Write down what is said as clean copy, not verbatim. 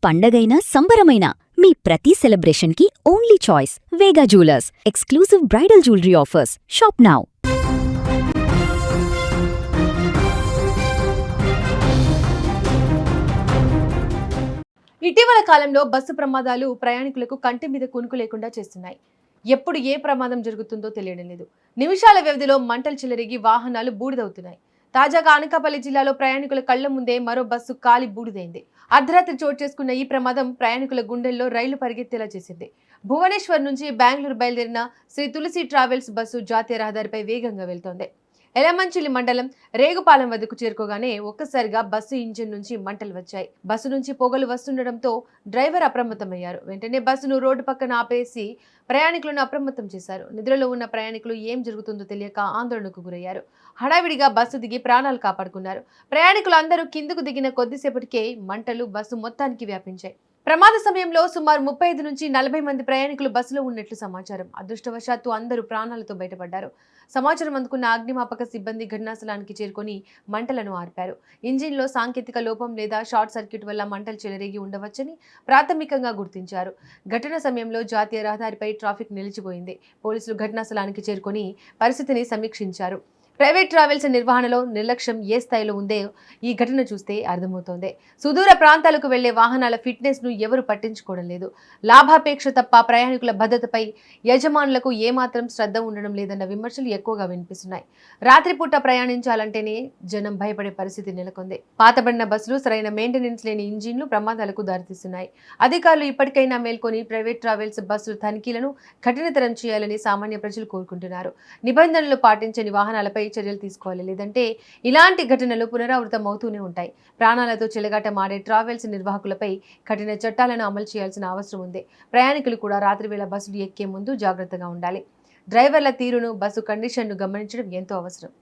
పండగైనా సంబరమైనా మీ ప్రతి సెలబ్రేషన్కి only choice Vega jewellers. Exclusive bridal jewellery offers. Shop now. ఇటీవల కాలంలో బస్సు ప్రమాదాలు ప్రయాణికులకు కంటి మీద కునుకు లేకుండా చేస్తున్నాయి. ఎప్పుడు ఏ ప్రమాదం జరుగుతుందో తెలియడం లేదు. నిమిషాల వ్యవధిలో మంటలు చెలరేగి వాహనాలు బూడిదవుతున్నాయి. తాజాగా అనకాపల్లి జిల్లాలో ప్రయాణికుల కళ్ల ముందే మరో బస్సు కాలి బూడిదైంది. అర్ధరాత్రి చోటు చేసుకున్న ఈ ప్రమాదం ప్రయాణికుల గుండెల్లో రైలు పరిగెత్తేలా చేసింది. భువనేశ్వర్ నుంచి బెంగళూరు బయలుదేరిన శ్రీ తులసి ట్రావెల్స్ బస్సు జాతీయ రహదారిపై వేగంగా వెళ్తోంది. ఎలమంచిలి మండలం రేగుపాలెం వద్దకు చేరుకోగానే ఒక్కసారిగా బస్సు ఇంజిన్ నుంచి మంటలు వచ్చాయి. బస్సు నుంచి పొగలు వస్తుండటంతో డ్రైవర్ అప్రమత్తమయ్యారు. వెంటనే బస్సును రోడ్డు పక్కన ఆపేసి ప్రయాణికులను అప్రమత్తం చేశారు. నిద్రలో ఉన్న ప్రయాణికులు ఏం జరుగుతుందో తెలియక ఆందోళనకు గురయ్యారు. హడావిడిగా బస్సు దిగి ప్రాణాలు కాపాడుకున్నారు. ప్రయాణికులు అందరూ కిందకు దిగిన కొద్దిసేపటికే మంటలు బస్సు మొత్తానికి వ్యాపించాయి. ప్రమాద సమయంలో సుమారు 35 నుంచి 40 మంది ప్రయాణికులు బస్సులో ఉన్నట్లు సమాచారం. అదృష్టవశాత్తు అందరూ ప్రాణాలతో బయటపడ్డారు. సమాచారం అందుకున్న అగ్నిమాపక సిబ్బంది ఘటనాస్థలానికి చేరుకొని మంటలను ఆర్పారు. ఇంజిన్లో సాంకేతిక లోపం లేదా షార్ట్ సర్క్యూట్ వల్ల మంటలు చెలరేగి ఉండవచ్చని ప్రాథమికంగా గుర్తించారు. ఘటన సమయంలో జాతీయ రహదారిపై ట్రాఫిక్ నిలిచిపోయింది. పోలీసులు ఘటనాస్థలానికి చేరుకొని పరిస్థితిని సమీక్షించారు. ప్రైవేట్ ట్రావెల్స్ నిర్వహణలో నిర్లక్ష్యం ఏ స్థాయిలో ఉందో ఈ ఘటన చూస్తే అర్థమవుతోంది. సుదూర ప్రాంతాలకు వెళ్లే వాహనాల ఫిట్నెస్ ను ఎవరు పట్టించుకోవడం లేదు. లాభాపేక్ష తప్ప ప్రయాణికుల భద్రతపై యజమానులకు ఏమాత్రం శ్రద్ధ ఉండడం లేదన్న విమర్శలు ఎక్కువగా వినిపిస్తున్నాయి. రాత్రిపూట ప్రయాణించాలంటేనే జనం భయపడే పరిస్థితి నెలకొంది. పాతబడిన బస్సులు, సరైన మెయింటెనెన్స్ లేని ఇంజిన్లు ప్రమాదాలకు దారితీస్తున్నాయి. అధికారులు ఇప్పటికైనా మేల్కొని ప్రైవేట్ ట్రావెల్స్ బస్సుల తనిఖీలను కఠినతరం చేయాలని సామాన్య ప్రజలు కోరుకుంటున్నారు. నిబంధనలు పాటించని వాహనాలపై చర్యలు తీసుకోవాలి. లేదంటే ఇలాంటి ఘటనలు పునరావృతం అవుతూనే ఉంటాయి. ప్రాణాలతో చెలగాటమాడే ట్రావెల్స్ నిర్వాహకులపై కఠిన చట్టాలను అమలు చేయాల్సిన అవసరం ఉంది. ప్రయాణికులు కూడా రాత్రివేళ బస్సులు ఎక్కే ముందు జాగ్రత్తగా ఉండాలి. డ్రైవర్ల తీరును, బస్సు కండిషన్ను గమనించడం ఎంతో అవసరం.